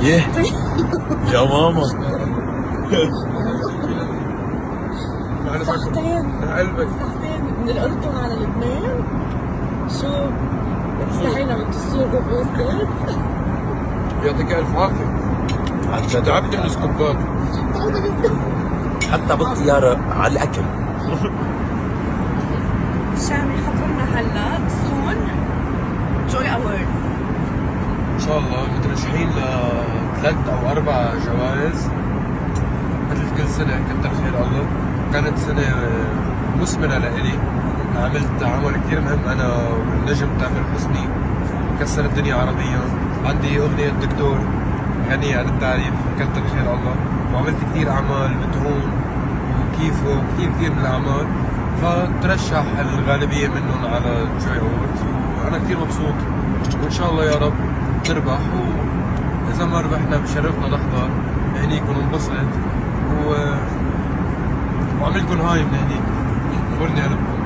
يه يا ماما. ساعتين قلبك ساعتين من الأردن على لبنان. شو استحينا من السوق وبوسط. يعطيك الف عافيه. عن جد تعبت من السكوبات. حتى بالطياره على الاكل. شامي خبرنا هلا سون جوي اووردز. ان شاء الله مترشحين ل3 أو 4 جوائز مثل كل سنه، كتر خير الله. كانت سنه مثمره لإلي، عملت عمل كثير مهم انا والنجم تامر حسني، كسر الدنيا عربيا. عندي اغنيه الدكتور غنية عن التعريف، كتر خير الله. وعملت كثير اعمال بتهون وكيفه، كثير من الاعمال. فترشح الغالبيه منهم على جوي اووردز، وانا كثير مبسوط. وان شاء الله يا رب نربح، واذا ما ربحنا بشرفنا نحضر هنيك وننبسط وعملكم هاي من هنيك. خبرني قلبكم.